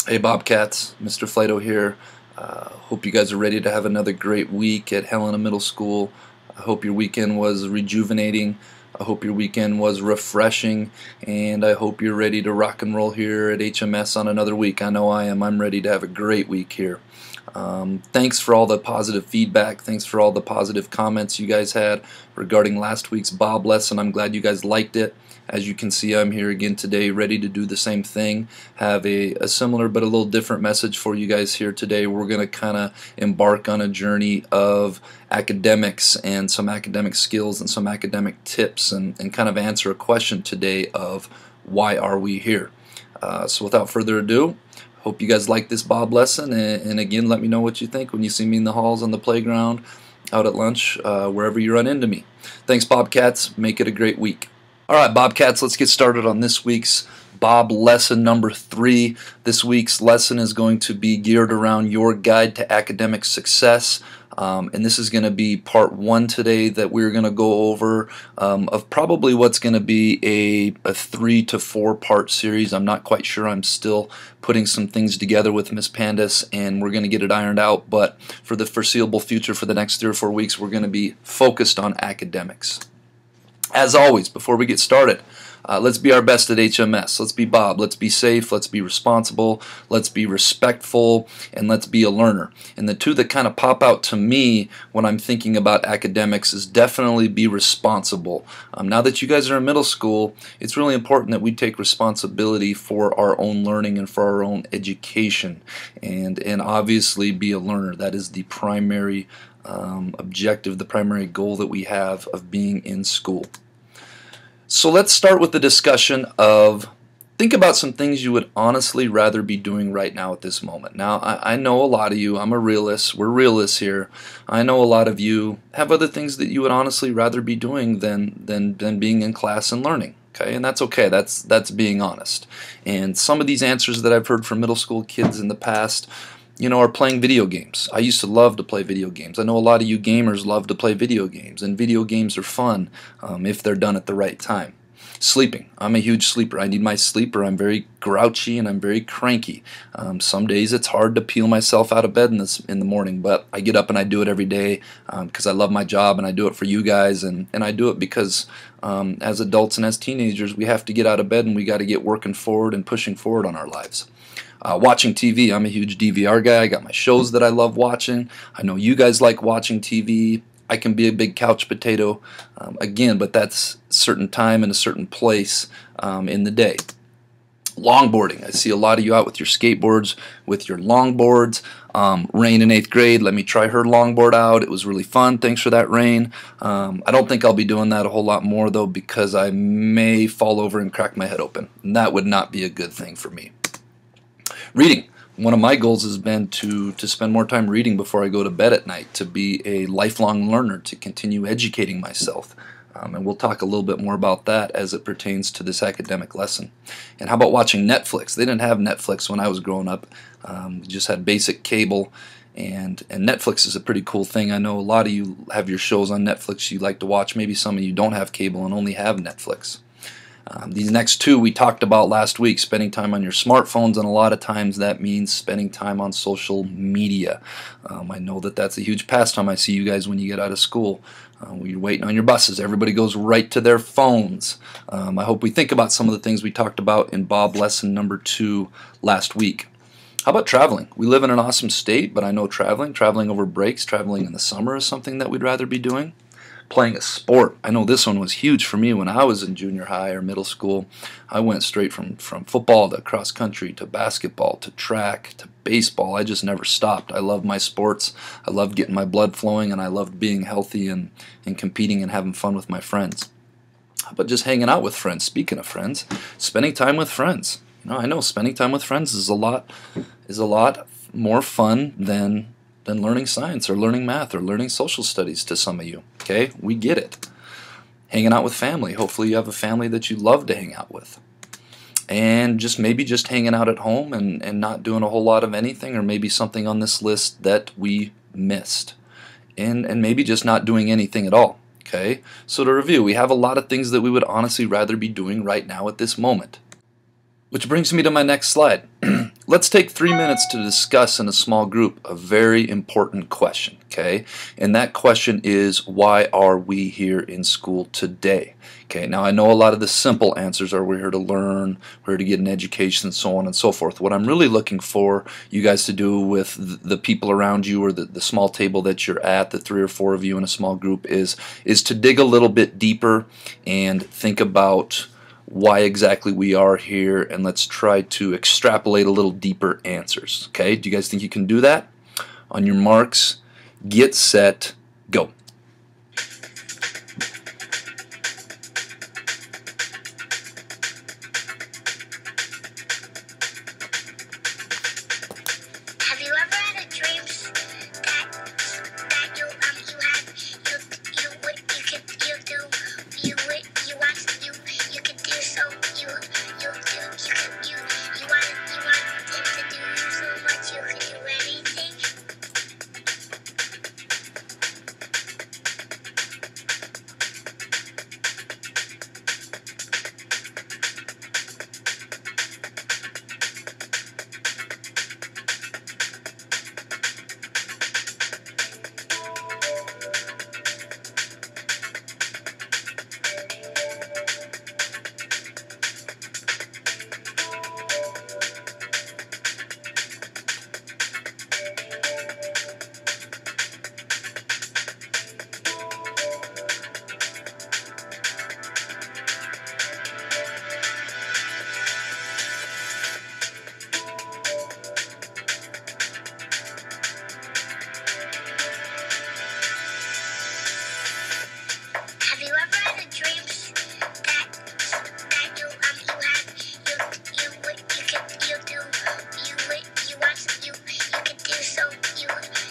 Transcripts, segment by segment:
Hey Bobcats, Mr. Flatow here. Hope you guys are ready to have another great week at Helena Middle School. I hope your weekend was rejuvenating. I hope your weekend was refreshing, and I hope you're ready to rock and roll here at HMS on another week. I know I am. I'm ready to have a great week here. Thanks for all the positive feedback. Thanks for all the positive comments you guys had regarding last week's B.O.B lesson. I'm glad you guys liked it. As you can see, I'm here again today ready to do the same thing. Have a similar but a little different message for you guys here today. We're going to kind of embark on a journey of academics and some academic skills and some academic tips and kind of answer a question today of why are we here? So without further ado, hope you guys like this B.O.B lesson, and again, let me know what you think when you see me in the halls, on the playground, out at lunch, wherever you run into me. Thanks, Bobcats. Make it a great week. Alright, Bobcats, let's get started on this week's B.O.B lesson number 3. This week's lesson is going to be geared around your guide to academic success. And this is going to be part 1 today that we're going to go over of probably what's going to be a 3 to 4 part series. I'm not quite sure. I'm still putting some things together with Miss Pandis, and we're going to get it ironed out. But for the foreseeable future, for the next 3 or 4 weeks, we're going to be focused on academics. As always, before we get started, let's be our best at HMS. Let's be B.O.B. Let's be safe. Let's be responsible. Let's be respectful. And let's be a learner. And the two that kind of pop out to me when I'm thinking about academics is definitely be responsible. Now that you guys are in middle school, it's really important that we take responsibility for our own learning and for our own education. And obviously be a learner. That is the primary objective, the primary goal that we have of being in school. So let's start with the discussion of, think about some things you would honestly rather be doing right now at this moment. Now, I know a lot of you, I'm a realist, we're realists here. I know a lot of you have other things that you would honestly rather be doing than being in class and learning. Okay, and that's okay. That's being honest. And some of these answers that I've heard from middle school kids in the past, you know, are playing video games. I used to love to play video games. I know a lot of you gamers love to play video games, and video games are fun if they're done at the right time. Sleeping. I'm a huge sleeper. I need my sleep, or I'm very grouchy and I'm very cranky. Some days it's hard to peel myself out of bed in the morning, but I get up and I do it every day because I love my job, and I do it for you guys, and I do it because as adults and as teenagers, we have to get out of bed and we got to get working forward and pushing forward on our lives. Watching TV, I'm a huge DVR guy. I got my shows that I love watching. I know you guys like watching TV. I can be a big couch potato, again, but that's a certain time and a certain place in the day. Longboarding. I see a lot of you out with your skateboards, with your longboards. Rain in 8th grade, let me try her longboard out. It was really fun. Thanks for that, Rain. I don't think I'll be doing that a whole lot more, though, because I may fall over and crack my head open. And that would not be a good thing for me. Reading. One of my goals has been to spend more time reading before I go to bed at night, to be a lifelong learner, to continue educating myself. And we'll talk a little bit more about that as it pertains to this academic lesson. And how about watching Netflix? They didn't have Netflix when I was growing up. We just had basic cable, and Netflix is a pretty cool thing. I know a lot of you have your shows on Netflix you like to watch. Maybe some of you don't have cable and only have Netflix. These next two we talked about last week, spending time on your smartphones, and a lot of times that means spending time on social media. I know that that's a huge pastime. I see you guys when you get out of school. When you're waiting on your buses, everybody goes right to their phones. I hope we think about some of the things we talked about in B.O.B lesson number 2 last week. How about traveling? We live in an awesome state, but I know traveling over breaks, traveling in the summer is something that we'd rather be doing. Playing a sport. I know this one was huge for me when I was in junior high or middle school. I went straight from football to cross country to basketball to track to baseball. I just never stopped. I loved my sports. I loved getting my blood flowing, and I loved being healthy and competing and having fun with my friends. How about just hanging out with friends? Speaking of friends, spending time with friends. You know, I know spending time with friends is a lot more fun than learning science or learning math or learning social studies to some of you. Okay, we get it. Hanging out with family. Hopefully you have a family that you love to hang out with. And maybe just hanging out at home and not doing a whole lot of anything, or maybe something on this list that we missed. And maybe just not doing anything at all. Okay, so to review, we have a lot of things that we would honestly rather be doing right now at this moment. Which brings me to my next slide. let's take 3 minutes to discuss in a small group a very important question, okay? And that question is, why are we here in school today? Okay, now I know a lot of the simple answers are we're here to learn, we're here to get an education, so on and so forth. What I'm really looking for you guys to do with the people around you, or the small table that you're at, the 3 or 4 of you in a small group, is to dig a little bit deeper and think about why exactly we are here, and let's try to extrapolate a little deeper answers. Okay, do you guys think you can do that? On your marks, get set, go. Have you ever had a dream that you had you could do so you want him to do so much you could do anything? Have you ever had a dream that you could do so you want him to do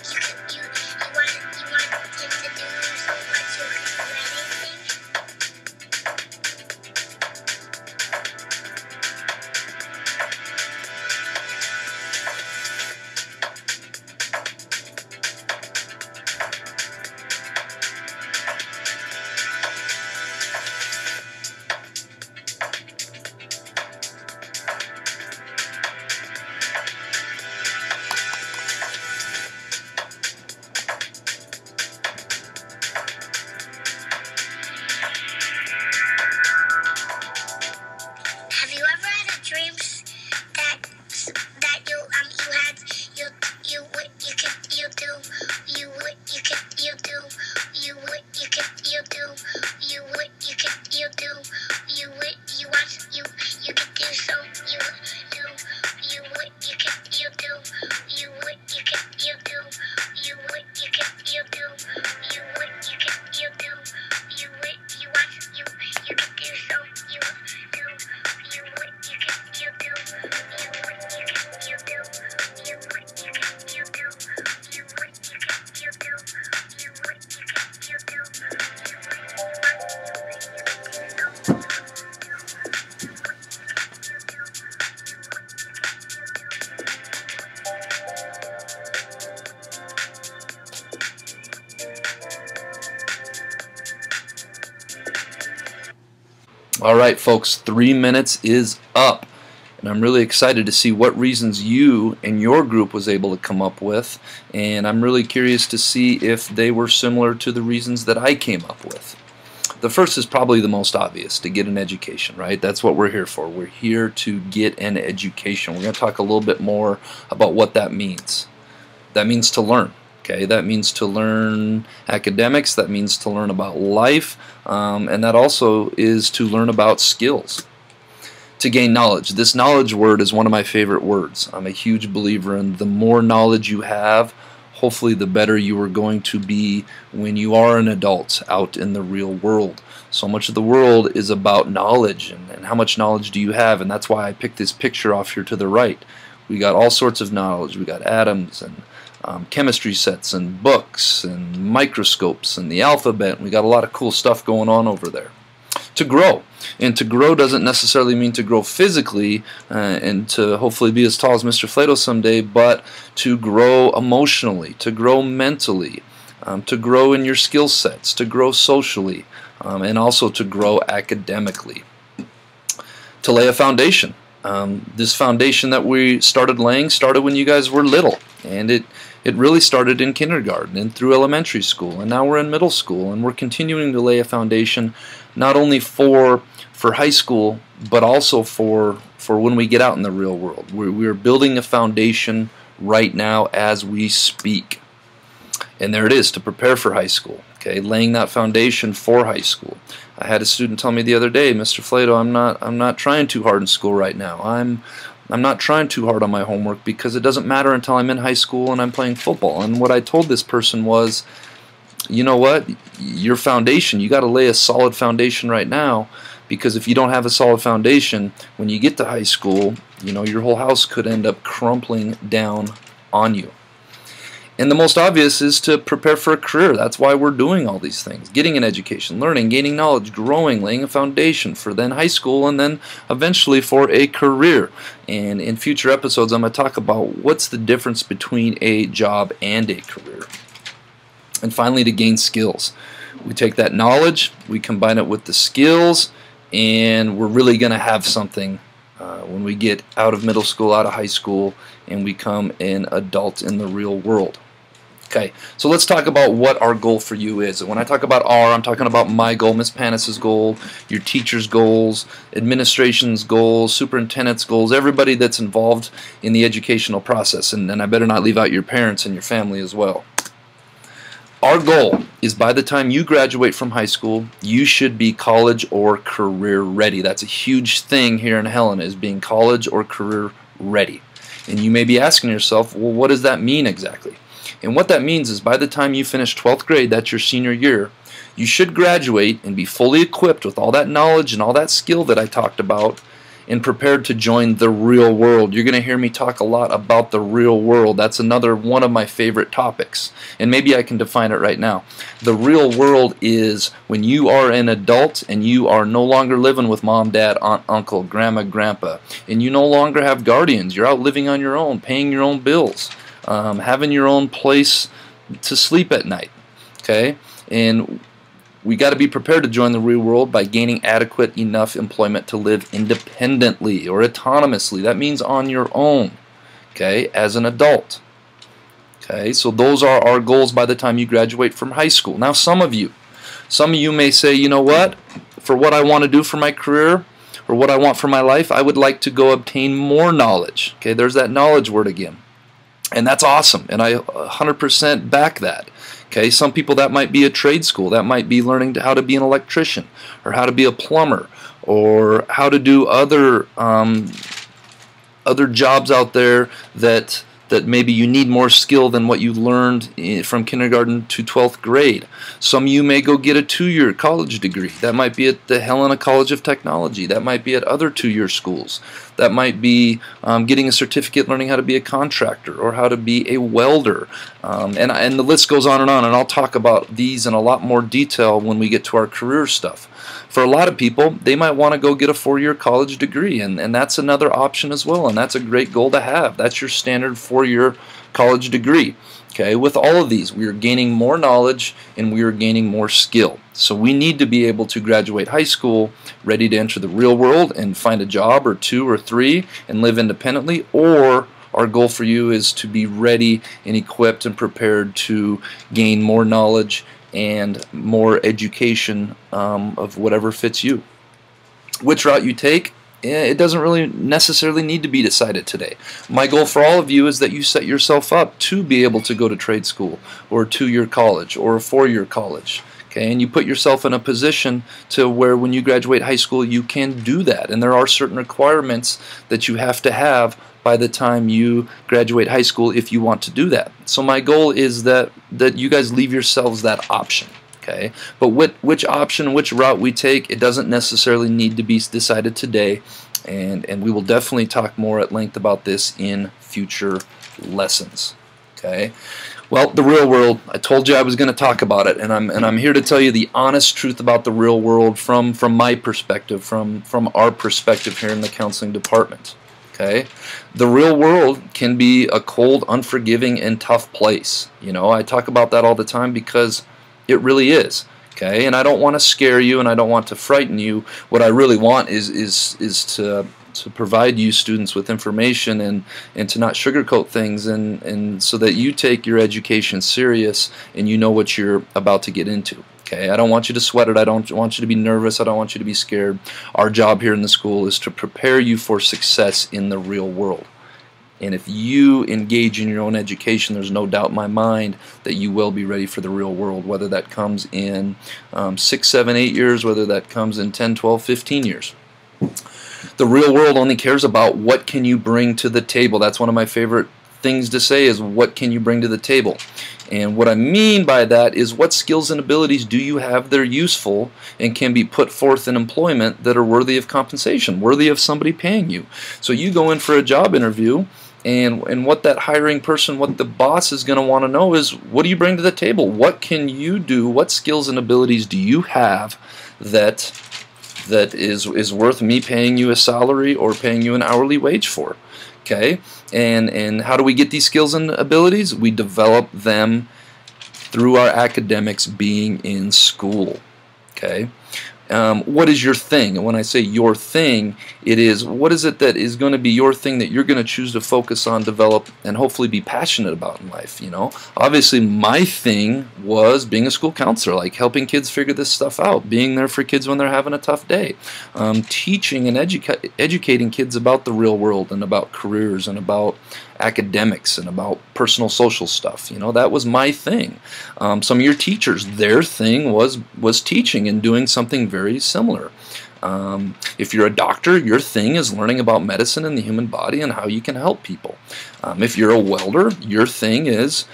so much you could do anything? Have you ever had a dream that All right, folks, 3 minutes is up, and I'm really excited to see what reasons you and your group was able to come up with, and I'm really curious to see if they were similar to the reasons that I came up with. The first is probably the most obvious, to get an education, right? That's what we're here for. We're here to get an education. We're going to talk a little bit more about what that means. That means to learn. Okay, that means to learn academics, that means to learn about life, and that also is to learn about skills. To gain knowledge. This knowledge word is one of my favorite words. I'm a huge believer in the more knowledge you have, hopefully the better you are going to be when you are an adult out in the real world. So much of the world is about knowledge, and how much knowledge do you have, and that's why I picked this picture off here to the right. We got all sorts of knowledge. We got atoms and chemistry sets and books and microscopes and the alphabet. We got a lot of cool stuff going on over there. To grow. And to grow doesn't necessarily mean to grow physically and to hopefully be as tall as Mr. Flatow someday, but to grow emotionally, to grow mentally, to grow in your skill sets, to grow socially, and also to grow academically. To lay a foundation. This foundation that we started laying started when you guys were little, and it really started in kindergarten and through elementary school, and now we're in middle school, and we're continuing to lay a foundation not only for high school, but also for when we get out in the real world. We're building a foundation right now as we speak, and there it is, to prepare for high school. Okay, laying that foundation for high school. I had a student tell me the other day, Mr. Flatow, I'm not trying too hard in school right now. I'm not trying too hard on my homework because it doesn't matter until I'm in high school and I'm playing football. And what I told this person was, you know what, your foundation, you got to lay a solid foundation right now, because if you don't have a solid foundation, when you get to high school, you know, your whole house could end up crumbling down on you. And the most obvious is to prepare for a career. That's why we're doing all these things. Getting an education, learning, gaining knowledge, growing, laying a foundation for then high school and then eventually for a career. And in future episodes, I'm going to talk about what's the difference between a job and a career. And finally, to gain skills. We take that knowledge, we combine it with the skills, and we're really going to have something when we get out of middle school, out of high school, and we become an adult in the real world. Okay, so let's talk about what our goal for you is. And when I talk about our, I'm talking about my goal, Miss Panis's goal, your teacher's goals, administration's goals, superintendent's goals, everybody that's involved in the educational process. And I better not leave out your parents and your family as well. Our goal is by the time you graduate from high school, you should be college or career ready. That's a huge thing here in Helena, is being college or career ready. And you may be asking yourself, well, what does that mean exactly? And what that means is by the time you finish 12th grade, that's your senior year, you should graduate and be fully equipped with all that knowledge and all that skill that I talked about and prepared to join the real world. You're going to hear me talk a lot about the real world. That's another one of my favorite topics. And maybe I can define it right now. The real world is when you are an adult and you are no longer living with mom, dad, aunt, uncle, grandma, grandpa, and you no longer have guardians. You're out living on your own, paying your own bills, having your own place to sleep at night. Okay? And we got to be prepared to join the real world by gaining adequate enough employment to live independently or autonomously. That means on your own, okay, as an adult. Okay, so those are our goals by the time you graduate from high school. Now, some of you may say, you know what, for what I want to do for my career or what I want for my life, I would like to go obtain more knowledge. Okay, there's that knowledge word again. And that's awesome, and I 100% back that. Okay, some people, that might be a trade school. That might be learning how to be an electrician or how to be a plumber or how to do other jobs out there that maybe you need more skill than what you learned from kindergarten to 12th grade. Some of you may go get a 2-year college degree. That might be at the Helena College of Technology. That might be at other 2-year schools. That might be getting a certificate learning how to be a contractor or how to be a welder. And the list goes on, and I'll talk about these in a lot more detail when we get to our career stuff. For a lot of people, they might want to go get a 4-year college degree, and that's another option as well, and that's a great goal to have. That's your standard 4-year college degree. Okay, with all of these, we are gaining more knowledge and we are gaining more skill. So we need to be able to graduate high school ready to enter the real world and find a job or 2 or 3 and live independently, or our goal for you is to be ready and equipped and prepared to gain more knowledge and more education of whatever fits you. Which route you take, it doesn't really necessarily need to be decided today. My goal for all of you is that you set yourself up to be able to go to trade school or a 2-year college or a 4-year college. Okay, and you put yourself in a position to where when you graduate high school you can do that, and there are certain requirements that you have to have by the time you graduate high school if you want to do that. So my goal is that you guys leave yourselves that option. Okay, but which option, which route we take, it doesn't necessarily need to be decided today, and we will definitely talk more at length about this in future lessons. Okay, well, the real world, I told you I was going to talk about it, and I'm here to tell you the honest truth about the real world from my perspective, from our perspective here in the counseling department. Okay, the real world can be a cold, unforgiving, and tough place. You know, I talk about that all the time because it really is. Okay, and I don't want to scare you and I don't want to frighten you. What I really want is to provide you students with information and to not sugarcoat things, and so that you take your education serious and you know what you're about to get into. Okay, I don't want you to sweat it. I don't want you to be nervous. I don't want you to be scared. Our job here in the school is to prepare you for success in the real world. And if you engage in your own education, there's no doubt in my mind that you will be ready for the real world, whether that comes in 6, 7, 8 years, whether that comes in 10, 12, 15 years. The real world only cares about what can you bring to the table. That's one of my favorite things to say, is what can you bring to the table. And what I mean by that is, what skills and abilities do you have that are useful and can be put forth in employment that are worthy of compensation, worthy of somebody paying you. So you go in for a job interview, and what that hiring person, what the boss is going to want to know is, what do you bring to the table? What can you do? What skills and abilities do you have that is worth me paying you a salary or paying you an hourly wage for? Okay, and how do we get these skills and abilities? We develop them through our academics being in school. Okay, what is your thing? And when I say your thing, it is, what is it that is going to be your thing that you're going to choose to focus on, develop, and hopefully be passionate about in life? You know, obviously my thing was being a school counselor, like helping kids figure this stuff out, being there for kids when they're having a tough day, teaching and educating kids about the real world and about careers and about academics and about personal social stuff. You know, that was my thing. Some of your teachers, their thing was teaching and doing something very similar. If you're a doctor, your thing is learning about medicine and the human body and how you can help people. If you're a welder, your thing is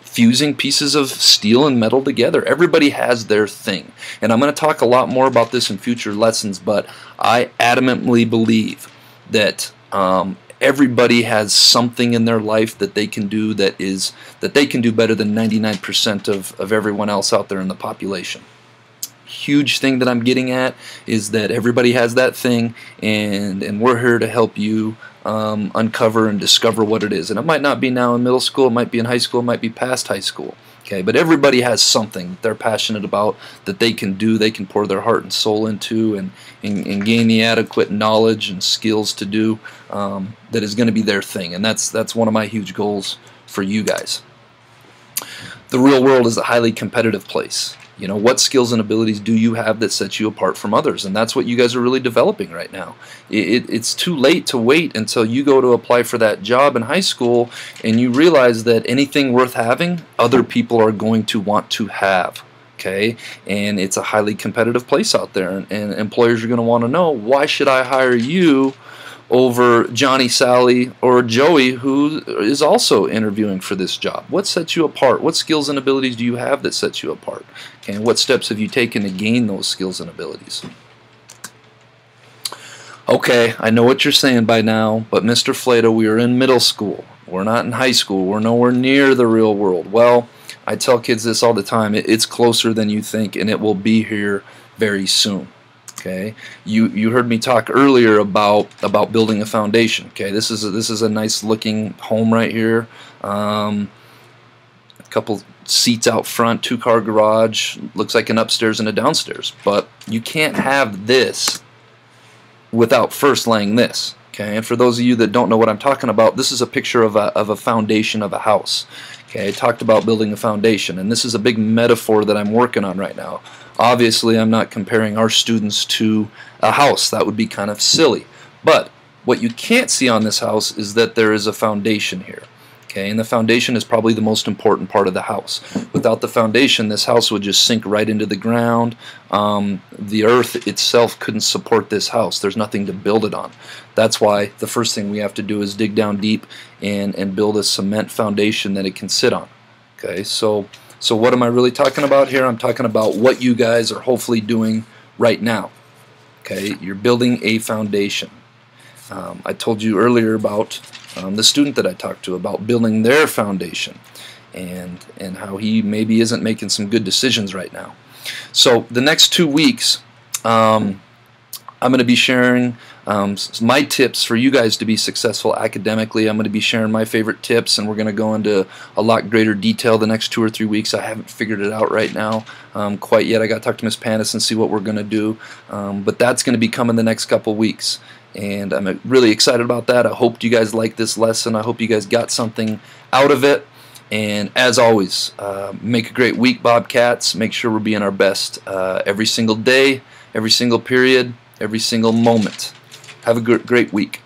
fusing pieces of steel and metal together. Everybody has their thing. And I'm going to talk a lot more about this in future lessons, but I adamantly believe that everybody has something in their life that they can do that they can do better than 99% of everyone else out there in the population. Huge thing that I'm getting at is that everybody has that thing, and we're here to help you uncover and discover what it is. And it might not be now in middle school, it might be in high school, it might be past high school. Okay, but everybody has something that they're passionate about, that they can do, they can pour their heart and soul into, and gain the adequate knowledge and skills to do, that is going to be their thing. And that's one of my huge goals for you guys. The real world is a highly competitive place. You know, what skills and abilities do you have that sets you apart from others? And that's what you guys are really developing right now. It's too late to wait until you go to apply for that job in high school and you realize that anything worth having, other people are going to want to have. Okay, and it's a highly competitive place out there, and employers are going to want to know, why should I hire you over Johnny, Sally, or Joey, who is also interviewing for this job? What sets you apart? What skills and abilities do you have that sets you apart? Okay, and what steps have you taken to gain those skills and abilities? Okay, I know what you're saying by now, but Mr. Flatow, we are in middle school. We're not in high school. We're nowhere near the real world. Well, I tell kids this all the time. It's closer than you think, and it will be here very soon. Okay, you heard me talk earlier about building a foundation. Okay, this is a nice looking home right here. A couple seats out front, 2-car garage. Looks like an upstairs and a downstairs. But you can't have this without first laying this. Okay, and for those of you that don't know what I'm talking about, this is a picture of a foundation of a house. Okay, I talked about building a foundation, and this is a big metaphor that I'm working on right now. Obviously, I'm not comparing our students to a house. That would be kind of silly. But what you can't see on this house is that there is a foundation here. Okay, and the foundation is probably the most important part of the house. Without the foundation, this house would just sink right into the ground. The earth itself couldn't support this house. There's nothing to build it on. That's why the first thing we have to do is dig down deep and build a cement foundation that it can sit on. Okay, so what am I really talking about here? I'm talking about what you guys are hopefully doing right now. Okay, you're building a foundation. I told you earlier about the student that I talked to about building their foundation, and how he maybe isn't making some good decisions right now. So the next 2 weeks, I'm going to be sharing My tips for you guys to be successful academically. I'm going to be sharing my favorite tips, and we're going to go into a lot greater detail the next 2 or 3 weeks. I haven't figured it out right now quite yet. I got to talk to Miss Panis and see what we're going to do, but that's going to be coming the next couple weeks, and I'm really excited about that. I hope you guys like this lesson. I hope you guys got something out of it. And as always, make a great week, Bobcats. Make sure we're being our best every single day, every single period, every single moment. Have a great week.